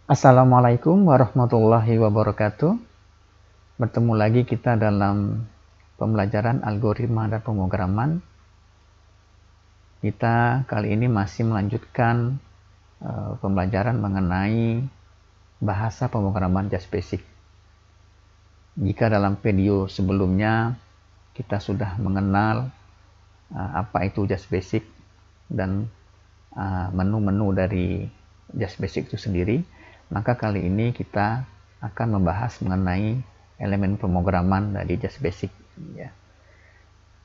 Assalamualaikum warahmatullahi wabarakatuh. Bertemu lagi kita dalam pembelajaran algoritma dan pemrograman. Kita kali ini masih melanjutkan pembelajaran mengenai bahasa pemrograman JavaScript. Jika dalam video sebelumnya kita sudah mengenal apa itu JavaScript dan menu-menu dari JavaScript itu sendiri, maka kali ini kita akan membahas mengenai elemen pemrograman dari JavaScript. Ya.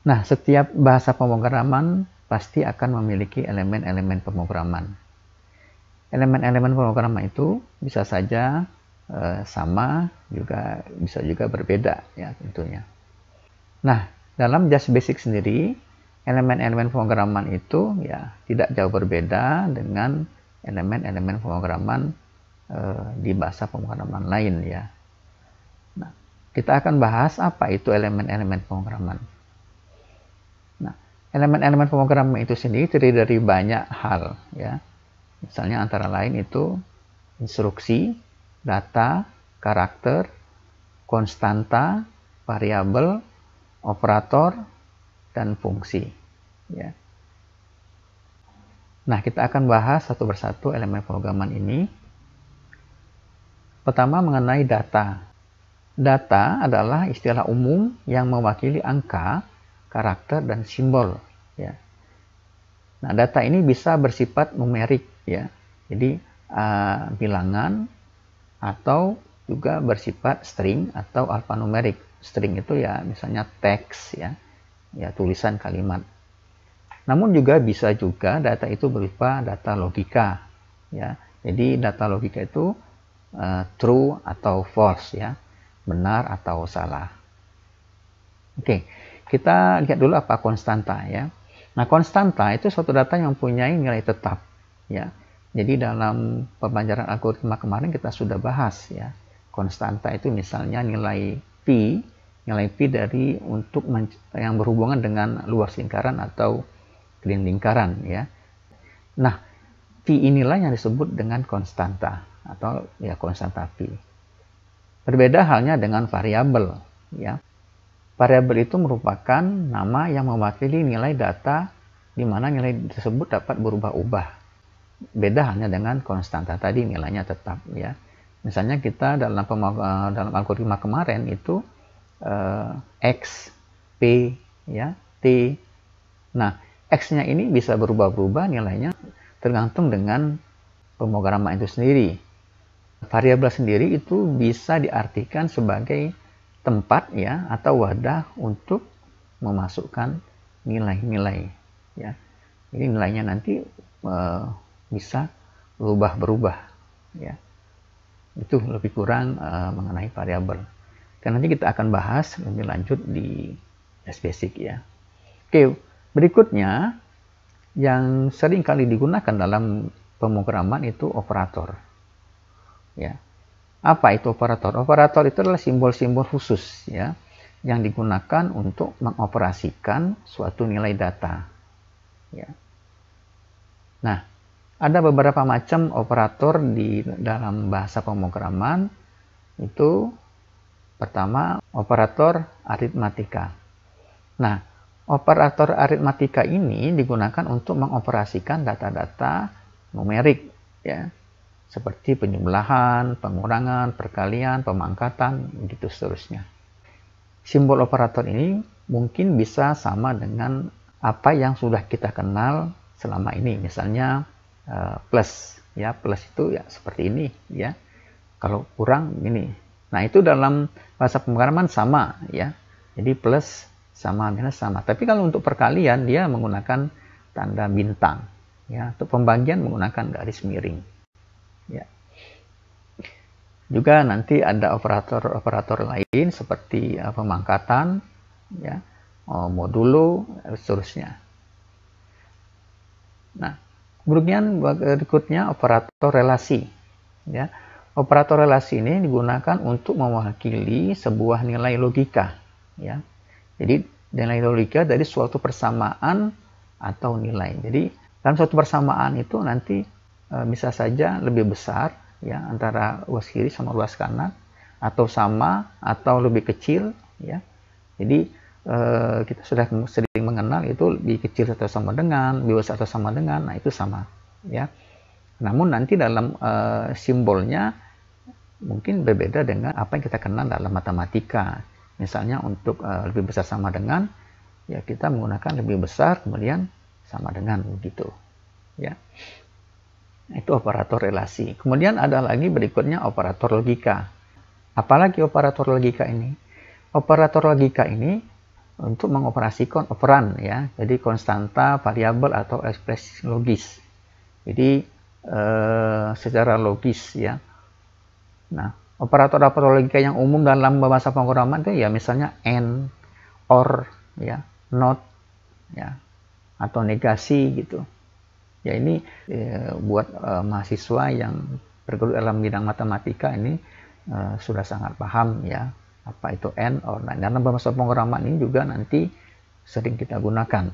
Nah, setiap bahasa pemrograman pasti akan memiliki elemen-elemen pemrograman. Elemen-elemen pemrograman itu bisa saja sama, bisa juga berbeda, ya tentunya. Nah, dalam JavaScript sendiri, elemen-elemen pemrograman itu ya tidak jauh berbeda dengan elemen-elemen pemrograman di bahasa pemrograman lain ya. Nah, kita akan bahas apa itu elemen-elemen pemrograman. Nah, elemen-elemen pemrograman itu sendiri terdiri dari banyak hal ya. Misalnya antara lain itu instruksi, data, karakter, konstanta, variabel, operator, dan fungsi ya. Nah, kita akan bahas satu persatu elemen pemrograman ini. Pertama, mengenai data. Data adalah istilah umum yang mewakili angka, karakter, dan simbol. Ya. Nah, data ini bisa bersifat numerik, ya. Jadi bilangan atau juga bersifat string atau alfanumerik. String itu ya misalnya teks, ya tulisan kalimat. Namun juga bisa juga data itu berupa data logika, ya. Jadi data logika itu true atau false ya, benar atau salah. Oke, kita lihat dulu apa konstanta ya. Nah, konstanta itu suatu data yang mempunyai nilai tetap ya. Jadi dalam pembelajaran algoritma kemarin kita sudah bahas ya. Konstanta itu misalnya nilai pi dari untuk yang berhubungan dengan luas lingkaran atau clean lingkaran ya. Nah, pi inilah yang disebut dengan konstanta atau ya konstanta pi. Berbeda halnya dengan variabel ya. Variabel itu merupakan nama yang mewakili nilai data di mana nilai tersebut dapat berubah-ubah. Beda halnya dengan konstanta tadi nilainya tetap ya. Misalnya kita dalam algoritma kemarin itu X, P ya, T. Nah, X-nya ini bisa berubah-ubah nilainya tergantung dengan pemrograman itu sendiri. Variabel sendiri itu bisa diartikan sebagai tempat ya atau wadah untuk memasukkan nilai-nilai ya. Jadi nilainya nanti bisa berubah-berubah ya. Itu lebih kurang mengenai variabel. Dan nanti kita akan bahas lebih lanjut di basic ya. Oke, berikutnya yang sering kali digunakan dalam pemrograman itu operator. Ya. Apa itu operator? Operator itu adalah simbol-simbol khusus ya yang digunakan untuk mengoperasikan suatu nilai data. Ya. Nah, ada beberapa macam operator di dalam bahasa pemrograman. Itu pertama operator aritmatika. Nah, operator aritmatika ini digunakan untuk mengoperasikan data-data numerik ya. Seperti penjumlahan, pengurangan, perkalian, pemangkatan, begitu seterusnya. Simbol operator ini mungkin bisa sama dengan apa yang sudah kita kenal selama ini. Misalnya plus, ya plus itu ya seperti ini, ya. Kalau kurang ini. Nah, itu dalam bahasa pemrograman sama, ya. Jadi plus sama minus sama. Tapi kalau untuk perkalian dia menggunakan tanda bintang, ya. Untuk pembagian menggunakan garis miring. Ya. Juga nanti ada operator-operator lain seperti pemangkatan, ya, modulo, dan seterusnya. Nah, kemudian berikutnya operator relasi. Ya. Operator relasi ini digunakan untuk mewakili sebuah nilai logika. Ya. Jadi nilai logika dari suatu persamaan atau nilai. Jadi dalam suatu persamaan itu nanti bisa saja lebih besar ya antara luas kiri sama luas kanan, atau sama atau lebih kecil, ya. Jadi kita sudah sering mengenal itu lebih kecil atau sama dengan, lebih besar atau sama dengan, nah itu sama, ya. Namun nanti dalam simbolnya mungkin berbeda dengan apa yang kita kenal dalam matematika. Misalnya untuk lebih besar sama dengan, ya kita menggunakan lebih besar kemudian sama dengan, begitu, ya. Itu operator relasi. Kemudian ada lagi berikutnya operator logika. Apalagi operator logika ini? Operator logika ini untuk mengoperasikan operan, ya. Jadi konstanta, variabel atau ekspresi logis. Jadi secara logis, ya. Nah, operator-operator logika yang umum dalam bahasa pemrograman itu ya misalnya and, or, ya, not, ya, atau negasi gitu. Ya ini buat mahasiswa yang bergelut dalam bidang matematika ini sudah sangat paham, ya, apa itu and, or. Nah, dalam bahasa pemrograman ini juga nanti sering kita gunakan.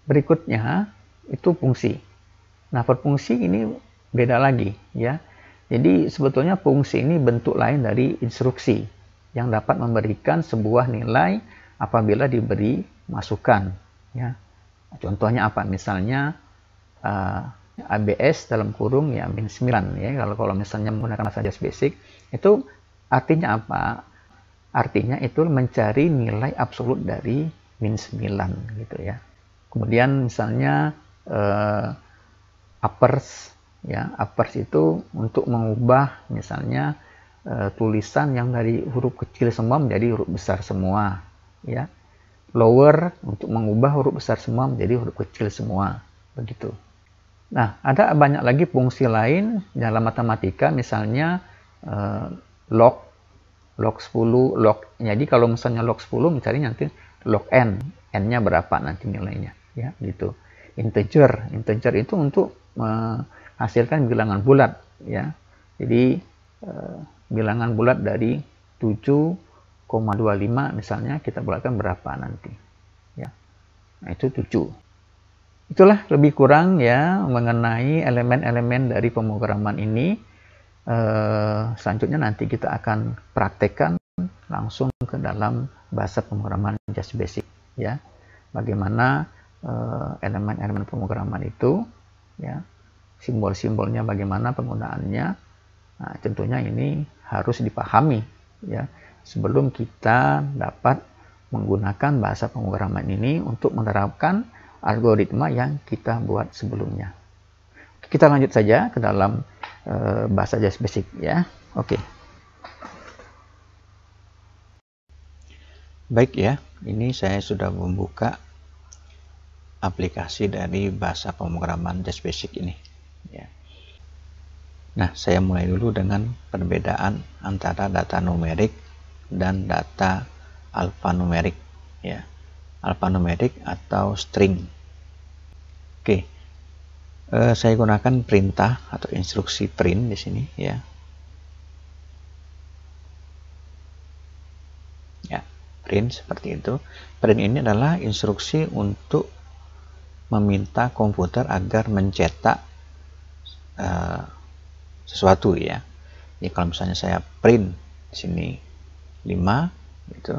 Berikutnya itu fungsi. Nah, berfungsi ini beda lagi, ya. Jadi sebetulnya fungsi ini bentuk lain dari instruksi yang dapat memberikan sebuah nilai apabila diberi masukan, ya. Contohnya apa? Misalnya ABS dalam kurung ya min 9, ya. Kalau misalnya menggunakan bahasa JASBasic itu artinya apa? Artinya itu mencari nilai absolut dari min 9 gitu, ya. Kemudian misalnya uppers, ya, uppers itu untuk mengubah misalnya tulisan yang dari huruf kecil semua menjadi huruf besar semua, ya. Lower untuk mengubah huruf besar semua menjadi huruf kecil semua, begitu. Nah, ada banyak lagi fungsi lain dalam matematika, misalnya log 10, log. Jadi kalau misalnya log 10 mencari nanti log n, n-nya berapa nanti nilainya, ya, gitu. Integer itu untuk menghasilkan bilangan bulat, ya. Jadi bilangan bulat dari 7,25 misalnya kita bulatkan berapa nanti, ya. Nah, itu 7. Itulah lebih kurang, ya, mengenai elemen-elemen dari pemrograman ini. Selanjutnya nanti kita akan praktekkan langsung ke dalam bahasa pemrograman JASBasic, ya. Bagaimana elemen-elemen pemrograman itu, ya, simbol-simbolnya bagaimana penggunaannya. Nah, tentunya ini harus dipahami, ya, sebelum kita dapat menggunakan bahasa pemrograman ini untuk menerapkan algoritma yang kita buat sebelumnya. Kita lanjut saja ke dalam bahasa JASBasic, ya. Oke. Baik, ya. Ini saya sudah membuka aplikasi dari bahasa pemrograman JASBasic ini, ya. Nah, saya mulai dulu dengan perbedaan antara data numerik dan data alfanumerik, ya. Alfanumerik atau string. Oke, saya gunakan perintah atau instruksi print di sini, ya. Ya, print seperti itu. Print ini adalah instruksi untuk meminta komputer agar mencetak sesuatu, ya. Jadi kalau misalnya saya print di sini 5, gitu,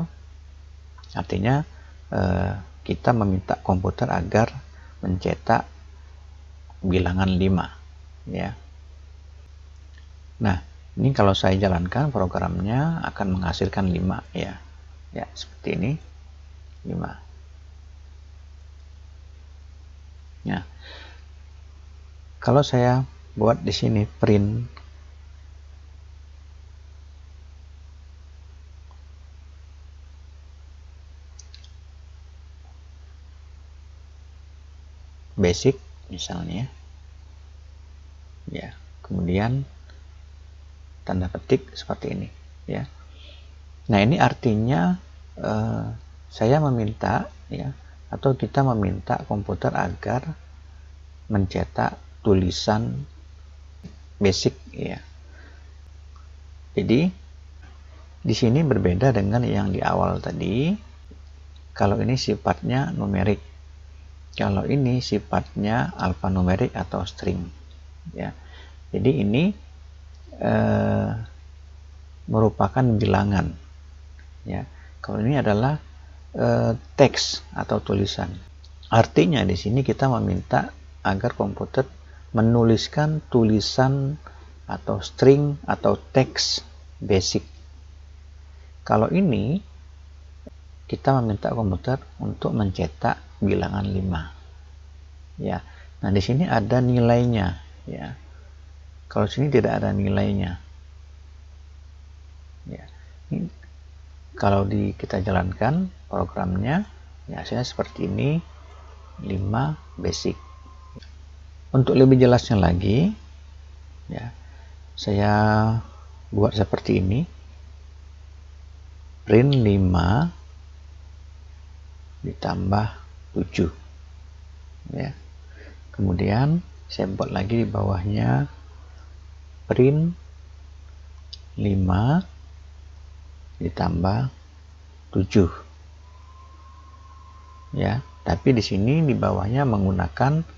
artinya kita meminta komputer agar mencetak bilangan 5, ya. Nah, ini kalau saya jalankan programnya akan menghasilkan 5, ya. Ya, seperti ini, 5. Nah, kalau saya buat di sini print basic misalnya, ya, kemudian tanda petik seperti ini, ya. Nah, ini artinya saya meminta, ya, atau kita meminta komputer agar mencetak tulisan basic, ya. Jadi di sini berbeda dengan yang di awal tadi. Kalau ini sifatnya numerik, kalau ini sifatnya alfanumerik atau string, ya. Jadi ini merupakan bilangan, ya. Kalau ini adalah teks atau tulisan. Artinya di sini kita meminta agar komputer menuliskan tulisan atau string atau teks basic. Kalau ini kita meminta komputer untuk mencetak bilangan 5. Ya. Nah, di sini ada nilainya, ya. Kalau sini tidak ada nilainya. Ya. Ini, kalau kita jalankan programnya, ya hasilnya seperti ini, 5 basic. Untuk lebih jelasnya lagi, ya, saya buat seperti ini. Print 5 ditambah 7. Ya. Kemudian saya buat lagi di bawahnya print 5 ditambah 7. Ya, tapi di sini di bawahnya menggunakan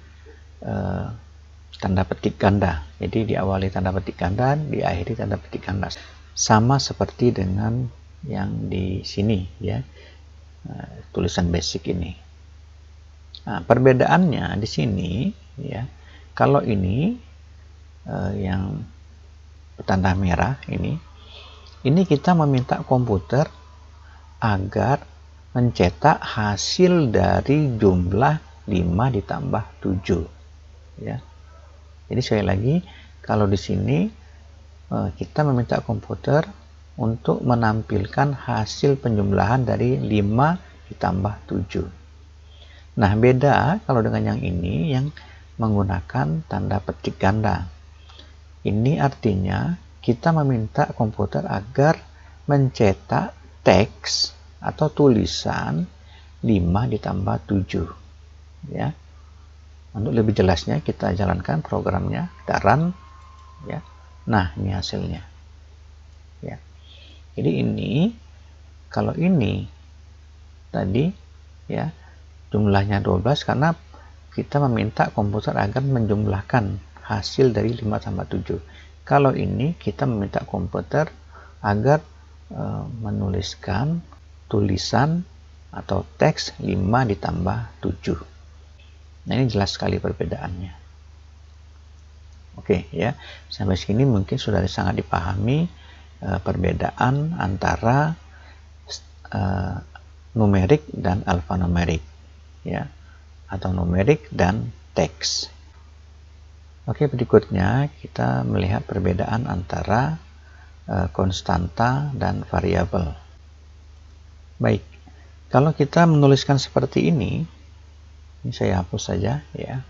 tanda petik ganda. Jadi diawali tanda petik ganda, diakhiri tanda petik ganda. Sama seperti dengan yang di sini, ya. Tulisan basic ini. Nah, perbedaannya di sini, ya. Kalau ini yang bertanda merah ini kita meminta komputer agar mencetak hasil dari jumlah 5 ditambah 7, ya. Jadi sekali lagi, kalau di sini kita meminta komputer untuk menampilkan hasil penjumlahan dari 5 ditambah 7. Nah, beda kalau dengan yang ini yang menggunakan tanda petik ganda. Ini artinya kita meminta komputer agar mencetak teks atau tulisan 5 ditambah 7. Ya. Untuk lebih jelasnya kita jalankan programnya, kita run, ya. Nah, ini hasilnya. Ya. Jadi ini, kalau ini tadi, ya, jumlahnya 12 karena kita meminta komputer agar menjumlahkan hasil dari 5 tambah 7. Kalau ini kita meminta komputer agar menuliskan tulisan atau teks 5 ditambah 7. Nah, ini jelas sekali perbedaannya. Oke, ya. Sampai sini mungkin sudah sangat dipahami perbedaan antara numerik dan alfanumerik, ya, atau numerik dan teks. Oke, berikutnya kita melihat perbedaan antara konstanta dan variabel. Baik, kalau kita menuliskan seperti ini saya hapus saja, ya.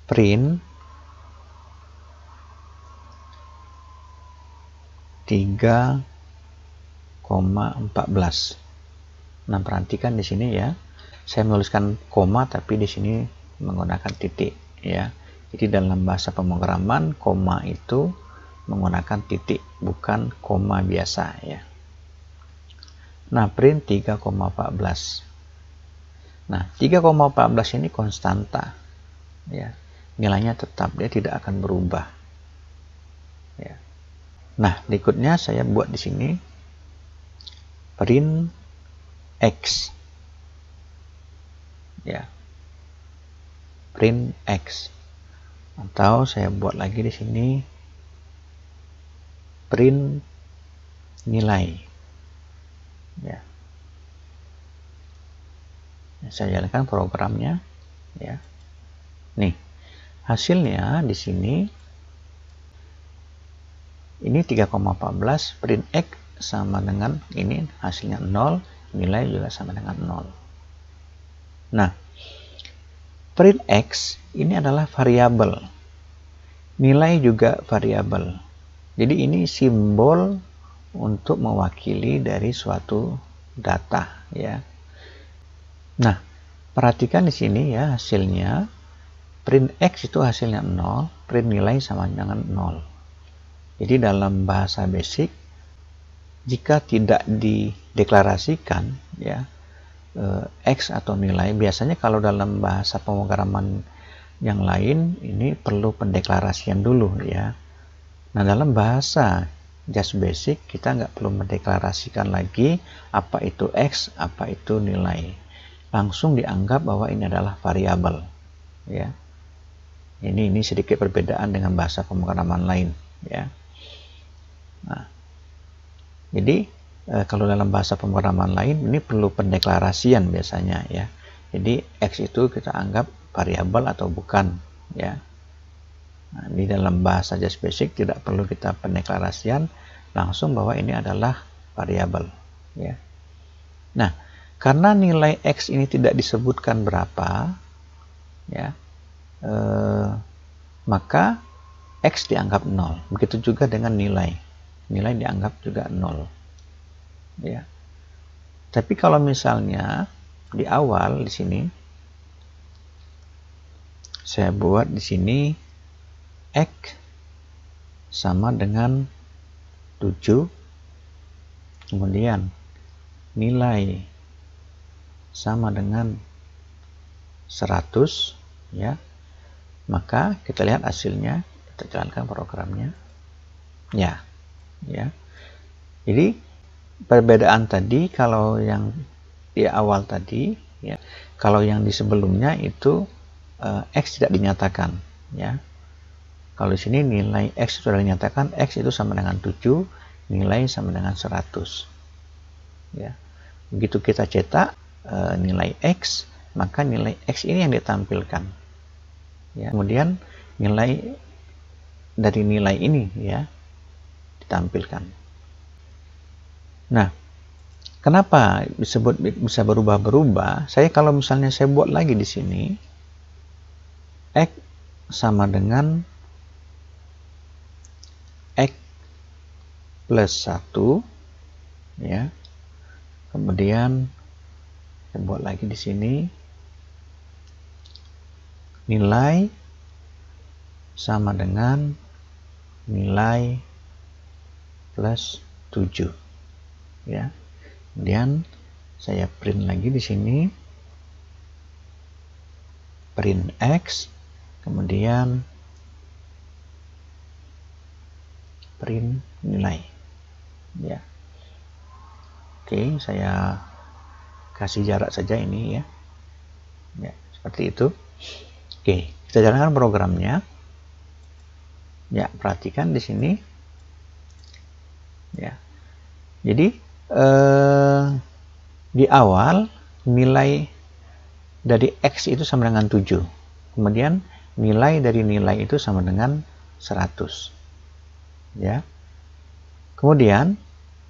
Print 3,14. Nah, perhatikan di sini, ya. Saya menuliskan koma tapi di sini menggunakan titik, ya. Jadi dalam bahasa pemrograman koma itu menggunakan titik, bukan koma biasa, ya. Nah, print 3,14. Nah, 3,14 ini konstanta, ya. Nilainya tetap, dia tidak akan berubah, ya. Nah, berikutnya saya buat di sini print X, ya. Print X. Atau saya buat lagi di sini print nilai, ya. Saya jalankan programnya, ya. Nih, hasilnya di sini ini 3,14, print X sama dengan ini hasilnya 0, nilai juga sama dengan 0. Nah, print X ini adalah variabel, nilai juga variabel. Jadi ini simbol untuk mewakili dari suatu data, ya. Nah, perhatikan di sini, ya, hasilnya print X itu hasilnya 0, print nilai sama dengan 0. Jadi dalam bahasa basic, jika tidak dideklarasikan, ya, X atau nilai, biasanya kalau dalam bahasa pemrograman yang lain ini perlu pendeklarasian dulu ya. Nah, dalam bahasa Just Basic kita nggak perlu mendeklarasikan lagi apa itu X, apa itu nilai. Langsung dianggap bahwa ini adalah variabel ya. Ini sedikit perbedaan dengan bahasa pemrograman lain ya. Nah, jadi kalau dalam bahasa pemrograman lain ini perlu pendeklarasian biasanya ya. Jadi X itu kita anggap variabel atau bukan ya. Nah, di dalam bahasa Just Basic tidak perlu kita pendeklarasian, langsung bahwa ini adalah variabel ya. Nah, karena nilai X ini tidak disebutkan berapa ya, maka X dianggap 0. Begitu juga dengan nilai dianggap juga 0 ya. Tapi kalau misalnya di awal di sini saya buat di sini X sama dengan 7, kemudian nilai sama dengan 100 ya, maka kita lihat hasilnya, kita jalankan programnya ya. Jadi perbedaan tadi, kalau yang di awal tadi ya, kalau yang di sebelumnya itu X tidak dinyatakan ya. Kalau di sini nilai X sudah dinyatakan, X itu sama dengan 7, nilai sama dengan 100 ya. Begitu kita cetak nilai X, maka nilai X ini yang ditampilkan ya. Kemudian nilai dari nilai ini ya ditampilkan. Nah, kenapa disebut bisa berubah-berubah? Saya kalau misalnya saya buat lagi di sini X sama dengan X plus 1 ya. Kemudian saya buat lagi di sini nilai sama dengan nilai plus 7 ya. Kemudian saya print lagi di sini, print X, kemudian print nilai ya. Oke, saya kasih jarak saja ini ya. Ya, seperti itu. Oke, kita jalankan programnya. Ya, perhatikan di sini. Ya. Jadi di awal nilai dari X itu sama dengan 7. Kemudian nilai dari nilai itu sama dengan 100. Ya. Kemudian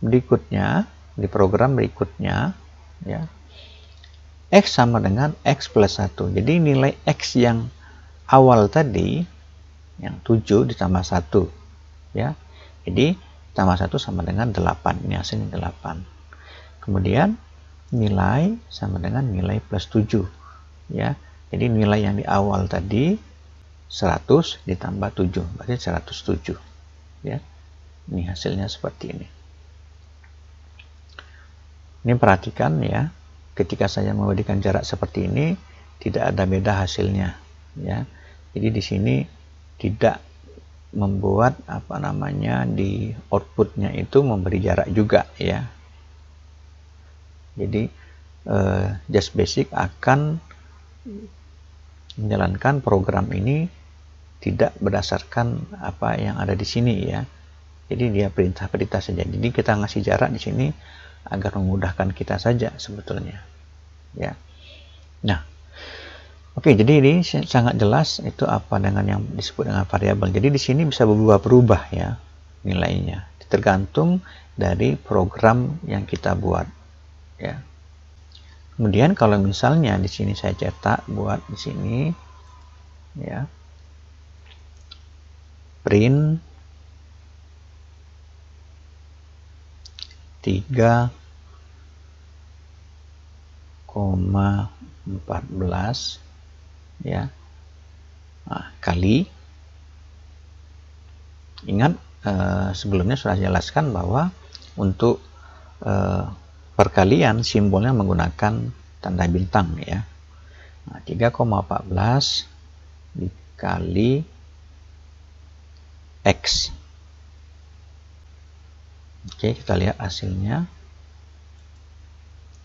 berikutnya di program berikutnya ya, X sama dengan X plus 1. Jadi nilai X yang awal tadi yang 7 ditambah 1 ya. Jadi tambah 1 sama dengan 8. Ini hasilnya 8. Kemudian nilai sama dengan nilai plus 7 ya. Jadi nilai yang di awal tadi 100 ditambah 7 berarti 107 ya. Ini hasilnya seperti ini. Ini perhatikan ya, ketika saya memberikan jarak seperti ini tidak ada beda hasilnya ya. Jadi di sini tidak membuat di outputnya itu memberi jarak juga ya. Jadi Just Basic akan menjalankan program ini tidak berdasarkan apa yang ada di sini ya. Jadi dia perintah-perintah saja. Jadi kita ngasih jarak di sini agar memudahkan kita saja sebetulnya ya. Nah, oke, jadi ini sangat jelas itu apa dengan yang disebut dengan variabel. Jadi di sini bisa berubah-ubah ya nilainya, tergantung dari program yang kita buat ya. Kemudian kalau misalnya di sini saya cetak buat di sini ya, print 3,14 ya. Nah, kali, ingat sebelumnya sudah jelaskan bahwa untuk perkalian simbolnya menggunakan tanda bintang ya. Nah, 3,14 dikali X. Oke, kita lihat hasilnya.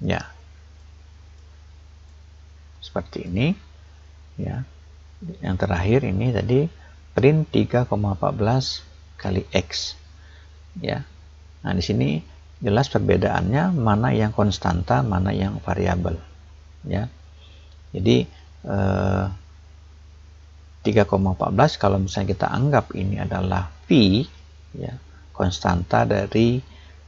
Ya, seperti ini. Ya, yang terakhir ini tadi print 3,14 kali X. Ya, nah di sini jelas perbedaannya mana yang konstanta, mana yang variabel. Ya, jadi 3,14 kalau misalnya kita anggap ini adalah V, ya, konstanta dari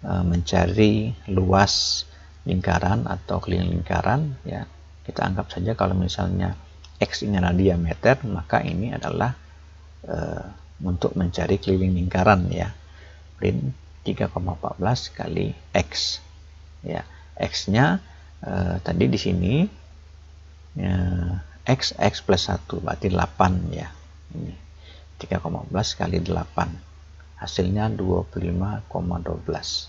mencari luas lingkaran atau keliling lingkaran, ya, kita anggap saja kalau misalnya X ini adalah diameter, maka ini adalah untuk mencari keliling lingkaran, ya, print 3,14 kali X, ya. X-nya tadi di sini X plus 1 berarti 8, ya. Ini 3,14 kali 8 hasilnya 25,12.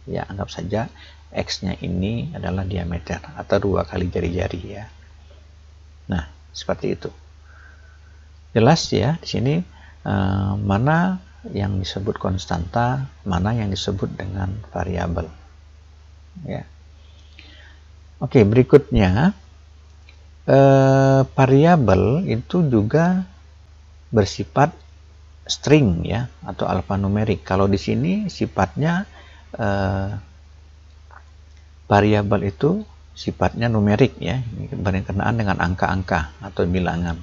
Ya, anggap saja X-nya ini adalah diameter atau 2 kali jari-jari, ya. Nah, seperti itu. Jelas ya di sini mana yang disebut konstanta, mana yang disebut dengan variabel. Ya. Oke, berikutnya variabel itu juga bersifat string, ya, atau alfanumerik. Kalau di sini sifatnya variabel itu sifatnya numerik, ya, berkenaan dengan angka-angka atau bilangan.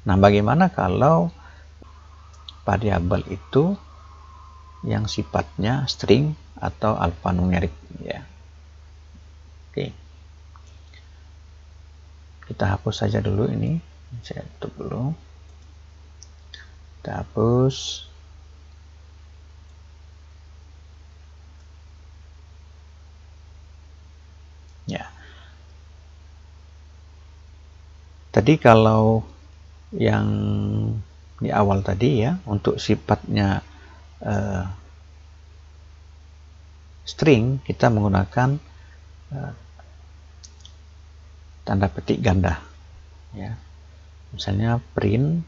Nah, bagaimana kalau variabel itu yang sifatnya string atau alfanumerik, ya? Oke. Kita hapus saja dulu ini. Saya tutup dulu. Kita hapus. Ya. Tadi kalau yang di awal tadi, ya, untuk sifatnya string kita menggunakan tanda petik ganda, ya. Misalnya print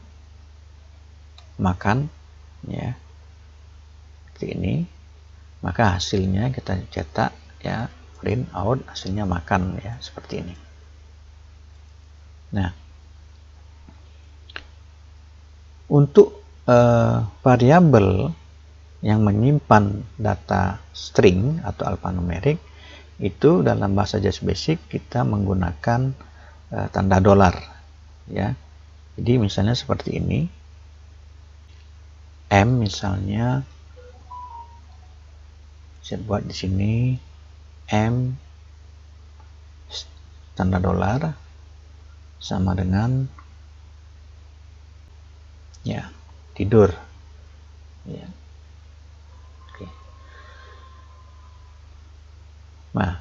makan, ya, seperti ini, maka hasilnya kita cetak, ya, print out hasilnya makan, ya, seperti ini. Nah, untuk variabel yang menyimpan data string atau alfanumerik itu dalam bahasa JavaScript kita menggunakan tanda dolar, ya. Jadi misalnya seperti ini, M misalnya saya buat di sini M tanda dolar sama dengan, ya, tidur, ya. Oke. Nah,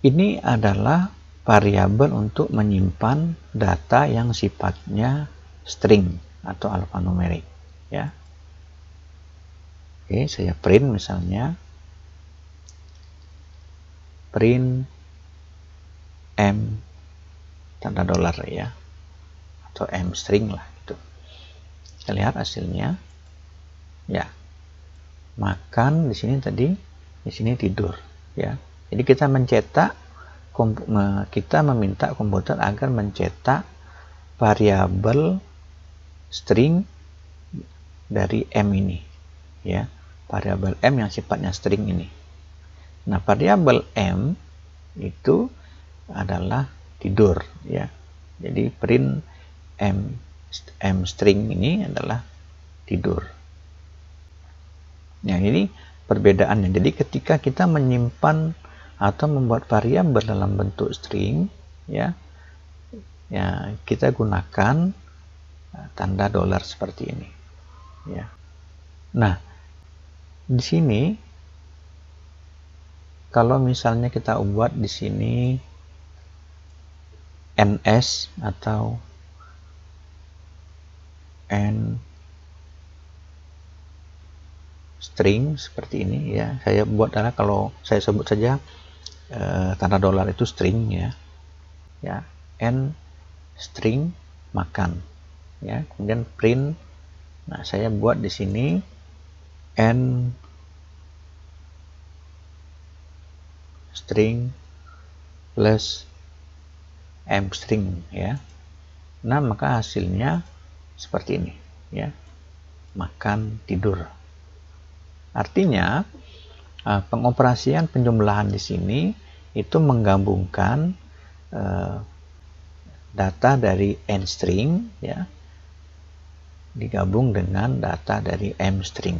ini adalah variabel untuk menyimpan data yang sifatnya string atau alfanumerik, ya. Oke, saya print misalnya print M tanda dolar, ya, atau M string lah gitu. Kita lihat hasilnya, ya, makan di sini tadi, di sini tidur, ya. Jadi kita meminta komputer agar mencetak variabel string dari M ini, ya, variabel M yang sifatnya string ini. Nah, variabel M itu adalah tidur, ya. Jadi print M string ini adalah tidur. Nah, ini perbedaannya. Jadi ketika kita menyimpan atau membuat variabel dalam bentuk string, ya, kita gunakan tanda dolar seperti ini, ya. Nah, di sini kalau misalnya kita buat di sini ns atau n string seperti ini, ya, saya buat adalah kalau saya sebut saja tanda dolar itu string, ya, n string makan, ya, kemudian print. Nah, saya buat di sini n string plus m string ya. Nah, maka hasilnya seperti ini ya, makan tidur. Artinya pengoperasian penjumlahan di sini itu menggabungkan data dari n string ya, digabung dengan data dari m string.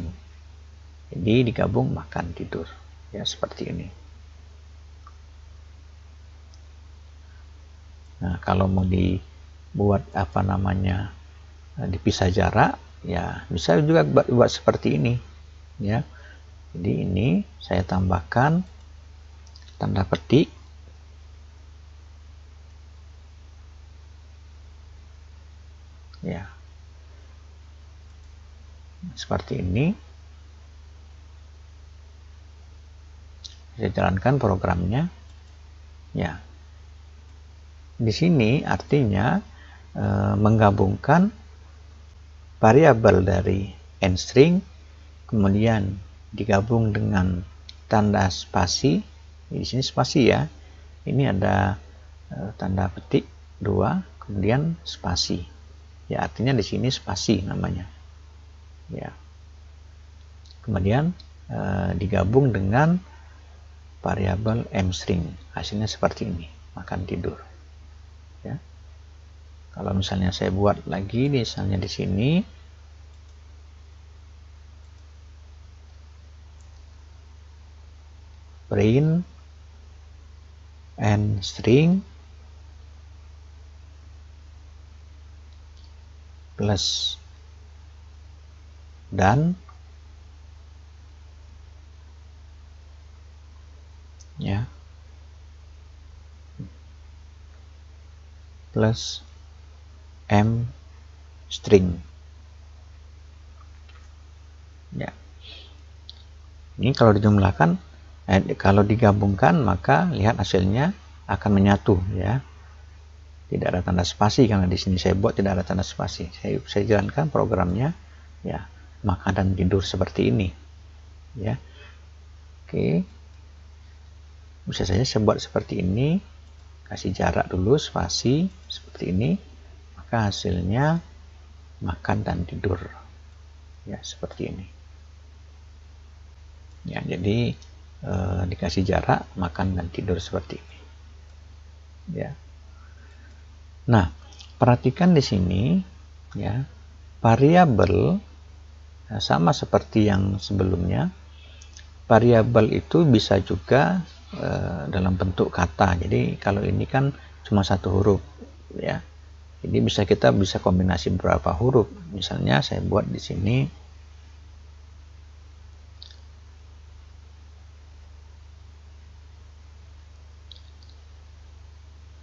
Jadi digabung makan tidur ya, seperti ini. Nah, kalau mau dibuat apa namanya, dipisah jarak ya, bisa juga buat seperti ini ya. Jadi ini saya tambahkan tanda petik ya, seperti ini. Saya jalankan programnya ya. Di sini artinya menggabungkan variabel dari n string, kemudian digabung dengan tanda spasi. Di sini spasi ya. Ini ada tanda petik 2, kemudian spasi. Ya, artinya di sini spasi namanya. Ya. Kemudian digabung dengan variabel m string. Hasilnya seperti ini, makan tidur. Ya. Kalau misalnya saya buat lagi, misalnya di sini print n string plus dan ya, plus m string ya. Ini kalau dijumlahkan, kalau digabungkan, maka lihat hasilnya akan menyatu ya. Tidak ada tanda spasi karena di sini saya buat tidak ada tanda spasi. Saya jalankan programnya ya, makan dan tidur seperti ini ya. Oke, bisa saja saya buat seperti ini, kasih jarak dulu spasi seperti ini, maka hasilnya makan dan tidur ya, seperti ini ya. Jadi dikasih jarak makan dan tidur seperti ini ya. Nah, perhatikan di sini ya, variabel sama seperti yang sebelumnya. Variabel itu bisa juga dalam bentuk kata. Jadi kalau ini kan cuma satu huruf ya. Jadi kita bisa kombinasi beberapa huruf. Misalnya saya buat di sini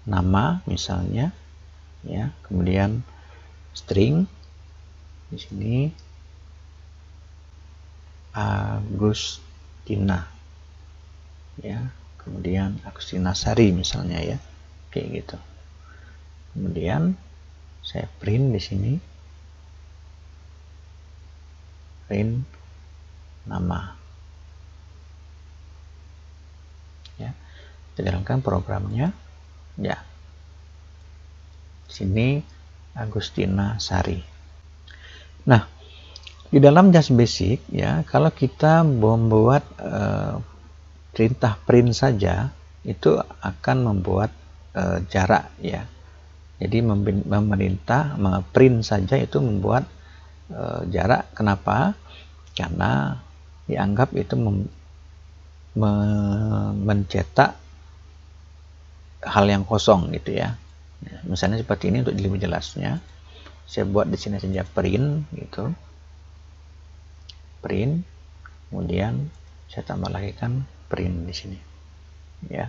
nama misalnya ya, kemudian string di sini Agustina ya, kemudian Agustina Sari misalnya ya, kayak gitu. Kemudian saya print di sini, print nama ya. Kita jalankan programnya ya. Di sini Agustina Sari. Nah, di dalam Just Basic ya, kalau kita membuat perintah print saja, itu akan membuat jarak ya. Jadi memerintah print saja itu membuat jarak. Kenapa? Karena dianggap itu mencetak hal yang kosong gitu ya. Misalnya seperti ini, untuk lebih jelasnya saya buat di sini saja print gitu, print, kemudian saya tambah lagi kan print di sini ya.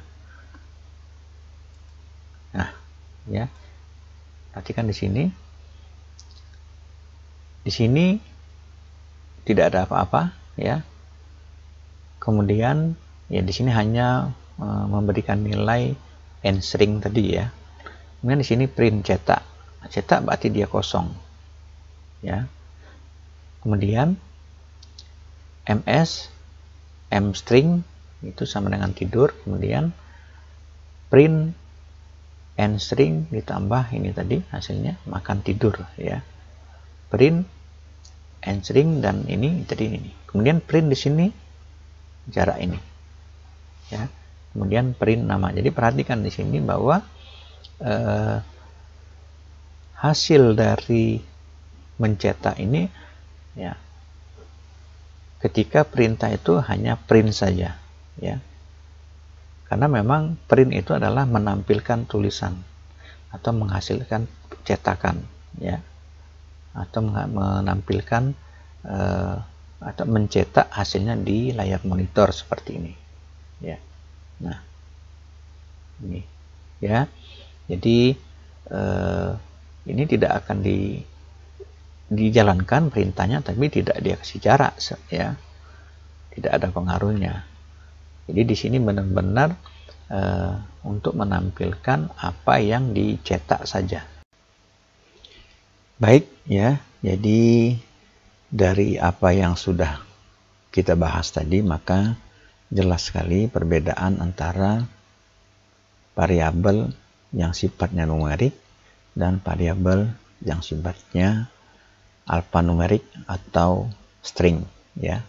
Nah ya, perhatikan di sini tidak ada apa-apa ya. Kemudian ya di sini hanya memberikan nilai n string tadi ya. Kemudian di sini print cetak berarti dia kosong ya. Kemudian ms mstring itu sama dengan tidur, kemudian print nstring ditambah ini tadi hasilnya makan tidur ya. Print nstring dan ini tadi ini. Kemudian print di sini jarak ini ya. Kemudian print nama. Jadi perhatikan di sini bahwa hasil dari mencetak ini ya, ketika perintah itu hanya print saja ya, karena memang print itu adalah menampilkan tulisan atau menghasilkan cetakan ya, atau menampilkan atau mencetak hasilnya di layar monitor seperti ini ya. Nah ini ya, jadi ini tidak akan dijalankan perintahnya, tapi tidak dia kasih jarak ya, tidak ada pengaruhnya. Jadi di sini benar-benar untuk menampilkan apa yang dicetak saja. Baik ya, jadi dari apa yang sudah kita bahas tadi, maka jelas sekali perbedaan antara variabel yang sifatnya numerik dan variabel yang sifatnya alfanumerik atau string ya.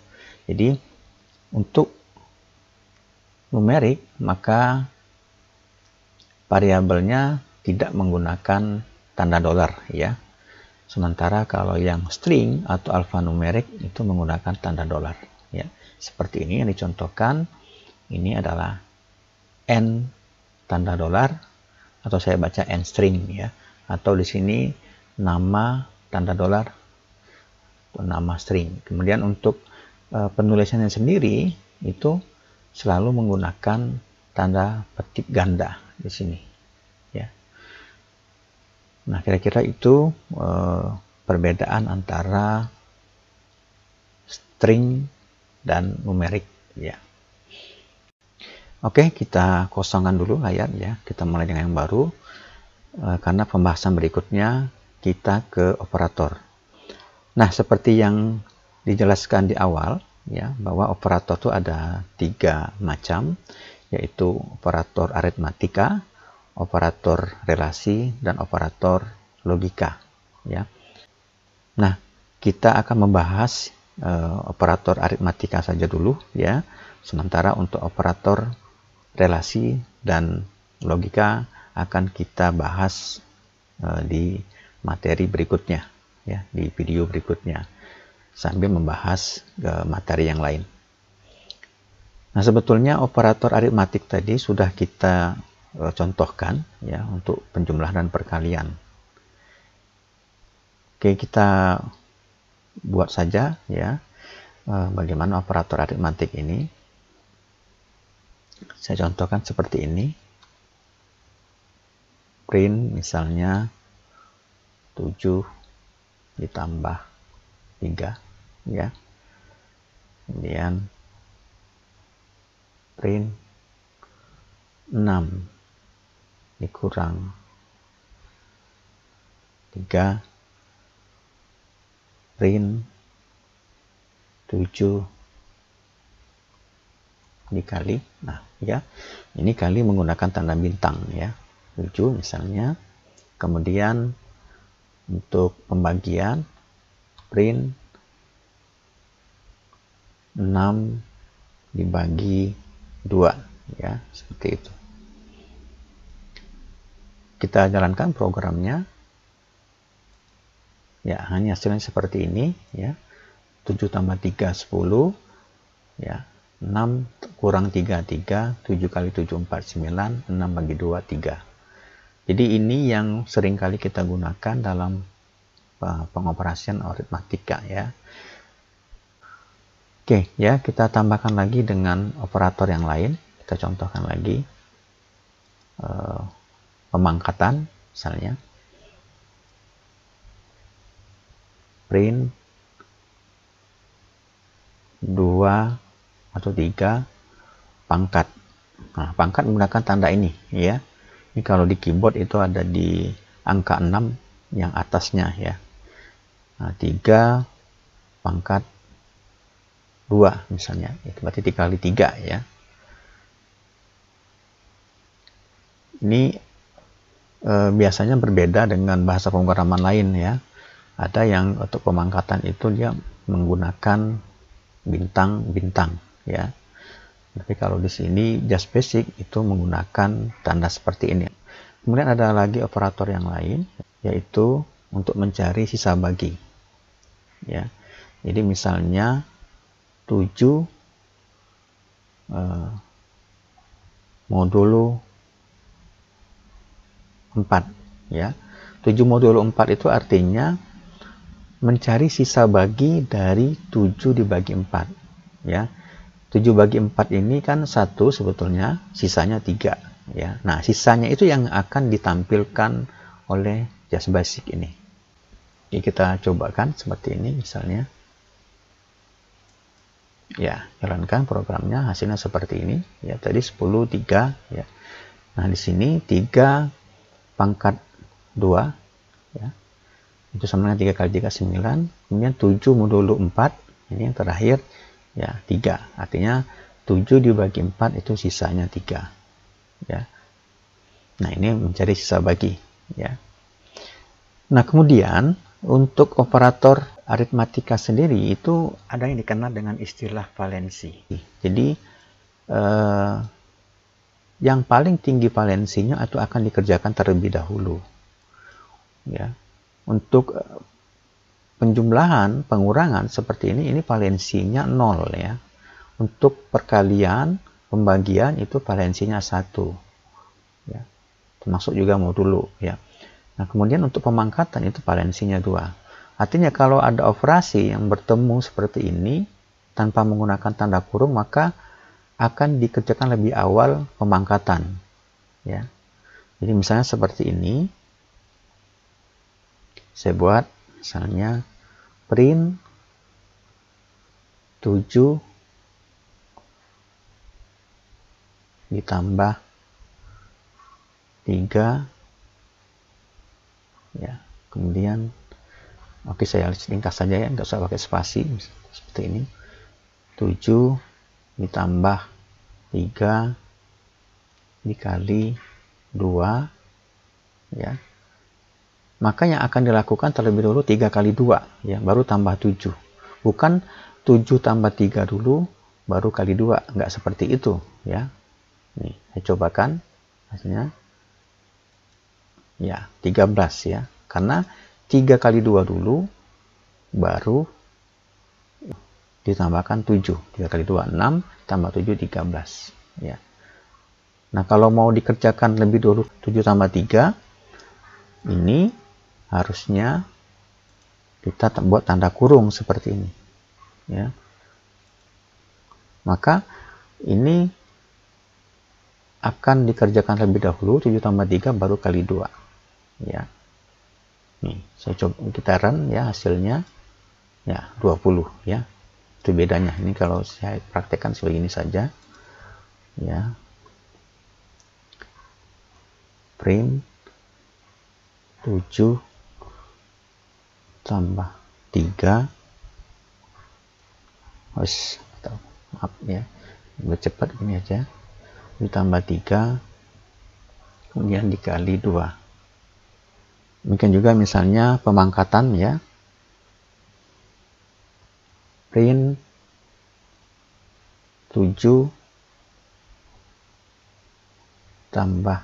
Jadi untuk numerik maka variabelnya tidak menggunakan tanda dolar ya. Sementara kalau yang string atau alfanumerik itu menggunakan tanda dolar ya. Seperti ini yang dicontohkan, ini adalah n tanda dolar, atau saya baca n string ya, atau di sini nama tanda dolar, nama string. Kemudian untuk penulisannya sendiri itu selalu menggunakan tanda petik ganda di sini ya. Nah, kira-kira itu perbedaan antara string dan numerik ya. Oke, kita kosongkan dulu layar ya, kita mulai dengan yang baru karena pembahasan berikutnya kita ke operator. Nah, seperti yang dijelaskan di awal ya, bahwa operator itu ada 3 macam, yaitu operator aritmatika, operator relasi, dan operator logika ya. Nah, kita akan membahas operator aritmatika saja dulu ya, sementara untuk operator relasi dan logika akan kita bahas di materi berikutnya ya, di video berikutnya, sambil membahas materi yang lain. Nah, sebetulnya operator aritmatik tadi sudah kita contohkan ya untuk penjumlahan dan perkalian. Oke, kita buat saja ya bagaimana operator aritmatik ini. Saya contohkan seperti ini. Print misalnya 7 ditambah 3 ya. Kemudian print 6 dikurang 3, print 7 dikali, nah ya, ini kali menggunakan tanda bintang ya, 7 misalnya. Kemudian untuk pembagian print 6 dibagi 2 ya, seperti itu. Kita jalankan programnya ya, hanya hasilnya seperti ini ya. 7 tambah 3 10 ya, 6 kurang 3 3, 7 kali 7 4 9, 6 bagi 2 3. Jadi ini yang sering kali kita gunakan dalam pengoperasian aritmatika ya. Oke ya, kita tambahkan lagi dengan operator yang lain. Kita contohkan lagi pemangkatan misalnya. Print 2 atau 3 pangkat. Nah, pangkat menggunakan tanda ini ya. Ini kalau di keyboard itu ada di angka 6 yang atasnya ya. Nah, 3 pangkat 2 misalnya, itu berarti dikali 3 ya. Ini biasanya berbeda dengan bahasa pemrograman lain ya. Ada yang untuk pemangkatan itu dia menggunakan bintang-bintang ya. Tapi kalau di sini just basic itu menggunakan tanda seperti ini. Kemudian ada lagi operator yang lain, yaitu untuk mencari sisa bagi. Ya. Jadi misalnya 7 modulo 4 ya. 7 modulo 4 itu artinya mencari sisa bagi dari 7 dibagi 4 ya. 7 bagi 4 ini kan 1 sebetulnya, sisanya 3 ya. Nah, sisanya itu yang akan ditampilkan oleh just basic ini. Jadi kita cobakan seperti ini misalnya. Ya, jalankan programnya, hasilnya seperti ini. Ya, tadi 10, 3 ya. Nah, di sini 3 pangkat 2 ya. Itu sama dengan 3 kali 3 9. Kemudian 7 modulo 4, ini yang terakhir ya, 3. Artinya 7 dibagi 4 itu sisanya 3 ya. Nah, ini mencari sisa bagi ya. Nah, kemudian untuk operator aritmatika sendiri itu ada yang dikenal dengan istilah valensi. Jadi yang paling tinggi valensinya itu akan dikerjakan terlebih dahulu. Ya. Untuk penjumlahan, pengurangan seperti ini valensinya 0 ya. Untuk perkalian, pembagian itu valensinya 1. Ya. Termasuk juga modulo ya. Nah, kemudian untuk pemangkatan itu valensinya 2. Artinya kalau ada operasi yang bertemu seperti ini tanpa menggunakan tanda kurung, maka akan dikerjakan lebih awal pemangkatan ya. Jadi misalnya seperti ini, saya buat misalnya print 7 ditambah 3 ya. Kemudian oke, saya ringkas saja ya, nggak usah pakai spasi seperti ini. 7 ditambah 3 dikali 2 ya. Maka yang akan dilakukan terlebih dahulu 3 kali 2 ya, baru tambah 7. Bukan 7 tambah 3 dulu baru kali 2, nggak seperti itu ya. Nih, saya cobakan hasilnya. Ya, 13 ya. Karena 3 kali 2 dulu baru ditambahkan 7. 3 kali 2 6 tambah 7 13 ya. Nah, kalau mau dikerjakan lebih dulu 7 tambah 3 ini harusnya kita buat tanda kurung seperti ini ya. Maka ini akan dikerjakan lebih dahulu 7 tambah 3 baru kali 2 ya. Nih, saya coba kita run ya, hasilnya ya 20 ya. Itu bedanya. Ini kalau saya praktekkan sebegini saja ya. Print 7 tambah 3 maaf ya, lebih cepat ini aja, ditambah 3 kemudian dikali 2. Mungkin juga misalnya pemangkatan ya, print 7 tambah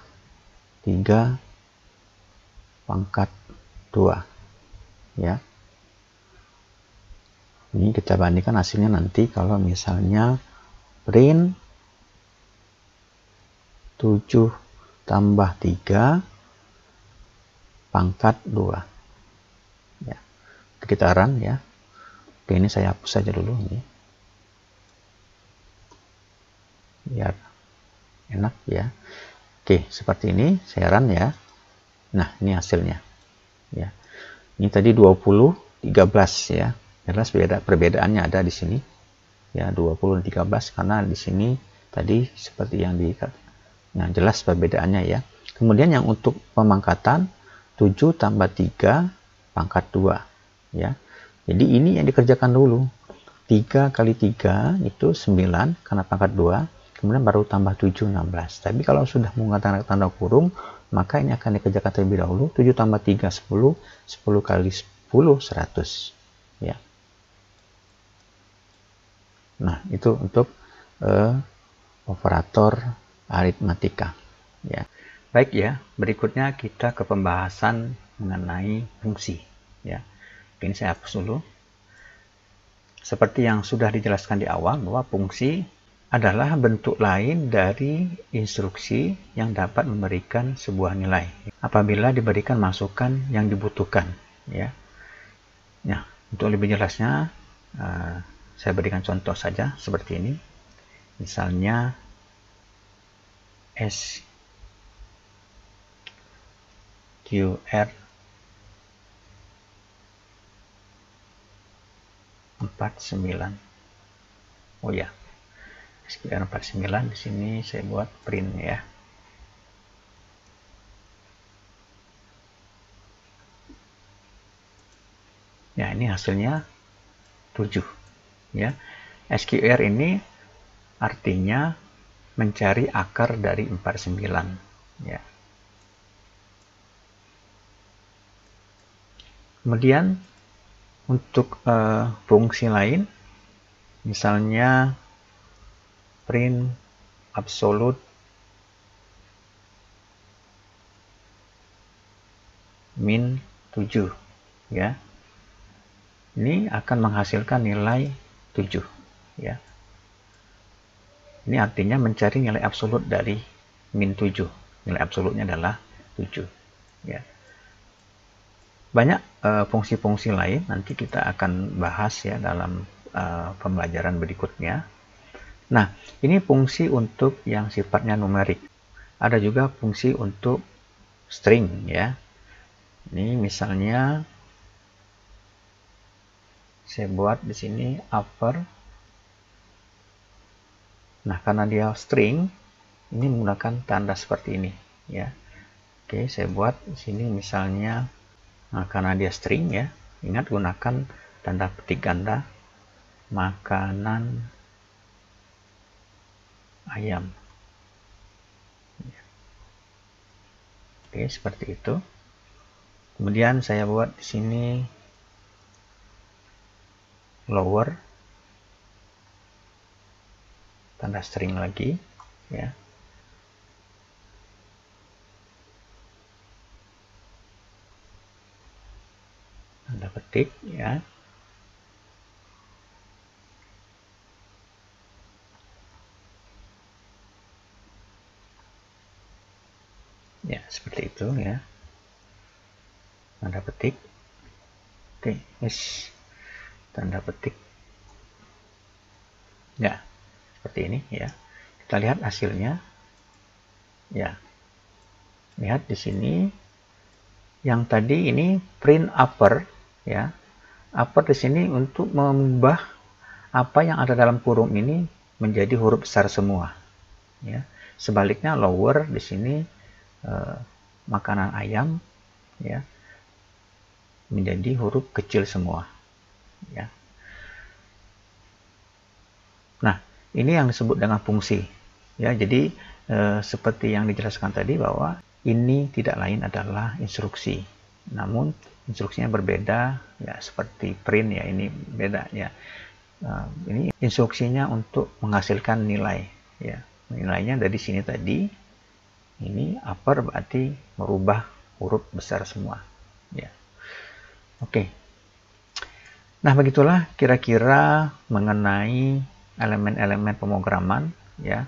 3 pangkat 2 ya. Ini kita bandingkan hasilnya nanti kalau misalnya print 7 tambah 3 pangkat 2 ya. Kita run ya. Oke, ini saya hapus saja dulu ini biar enak ya. Oke, seperti ini saya run ya. Nah, ini hasilnya ya. Ini tadi 20 13 ya. Jelas perbedaannya ada di sini ya, 20 dan 13 karena di sini tadi seperti yang jelas perbedaannya ya. Kemudian yang untuk pemangkatan 7 tambah 3 pangkat 2 ya. Jadi ini yang dikerjakan dulu. 3 kali 3 itu 9 karena pangkat 2, kemudian baru tambah 7, 16. Tapi kalau sudah menggunakan tanda kurung, maka ini akan dikerjakan terlebih dahulu. 7 tambah 3, 10. 10 kali 10, 100. Ya. Nah, itu untuk operator aritmatika. Ya. Baik ya, berikutnya kita ke pembahasan mengenai fungsi. Ya. Ini saya hapus dulu. Seperti yang sudah dijelaskan di awal, bahwa fungsi adalah bentuk lain dari instruksi yang dapat memberikan sebuah nilai apabila diberikan masukan yang dibutuhkan. Ya. Nah, untuk lebih jelasnya, saya berikan contoh saja seperti ini. Misalnya SQR 49. Oh ya, SQR 49 di sini saya buat print ya. Ya, ini hasilnya 7 ya. SQR ini artinya mencari akar dari 49 ya. Kemudian untuk fungsi lain, misalnya print absolute min 7 ya. Ini akan menghasilkan nilai 7 ya. Ini artinya mencari nilai absolut dari min 7. Nilai absolutnya adalah 7 ya. Banyak fungsi-fungsi lain nanti kita akan bahas ya dalam pembelajaran berikutnya. Nah, ini fungsi untuk yang sifatnya numerik. Ada juga fungsi untuk string ya. Ini misalnya saya buat di sini upper. Nah, karena dia string, ini menggunakan tanda seperti ini ya. Oke, saya buat di sini misalnya, nah, karena dia string ya, ingat gunakan tanda petik ganda, makanan ayam. Oke, seperti itu. Kemudian saya buat di sini lower, tanda string lagi ya. Tanda petik ya. Ya, seperti itu ya. Tanda petik. Oke, yes. Tanda petik. Ya, seperti ini ya. Kita lihat hasilnya. Ya. Lihat di sini yang tadi ini print upper ya. Upper di sini untuk mengubah apa yang ada dalam kurung ini menjadi huruf besar semua ya. Sebaliknya lower di sini makanan ayam ya menjadi huruf kecil semua ya. Nah, ini yang disebut dengan fungsi ya. Jadi seperti yang dijelaskan tadi bahwa ini tidak lain adalah instruksi, namun instruksinya berbeda ya, seperti print ya, ini beda ya. Ini instruksinya untuk menghasilkan nilai ya. Nilainya dari sini tadi, ini upper berarti merubah huruf besar semua ya. Oke. Nah, begitulah kira-kira mengenai elemen-elemen pemrograman ya.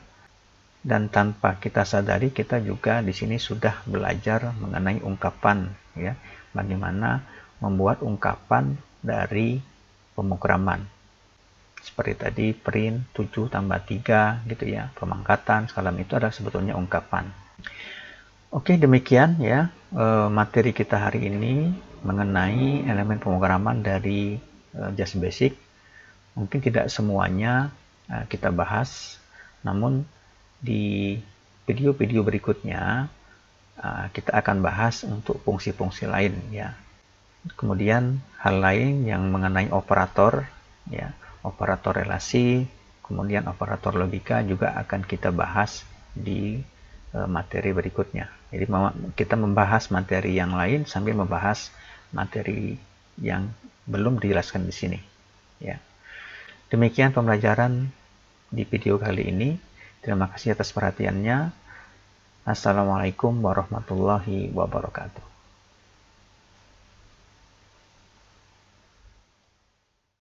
Dan tanpa kita sadari, kita juga di sini sudah belajar mengenai ungkapan ya. Bagaimana membuat ungkapan dari pemrograman. Seperti tadi print 7 tambah 3 gitu ya. Pemangkatan segala itu adalah sebetulnya ungkapan. Oke, demikian ya materi kita hari ini mengenai elemen pemrograman dari Just Basic. Mungkin tidak semuanya kita bahas, namun di video-video berikutnya kita akan bahas untuk fungsi-fungsi lain ya. Kemudian hal lain yang mengenai operator, ya, operator relasi, kemudian operator logika juga akan kita bahas di materi berikutnya. Jadi kita membahas materi yang lain sambil membahas materi yang belum dijelaskan di sini. Ya. Demikian pembelajaran di video kali ini. Terima kasih atas perhatiannya. Assalamualaikum warahmatullahi wabarakatuh.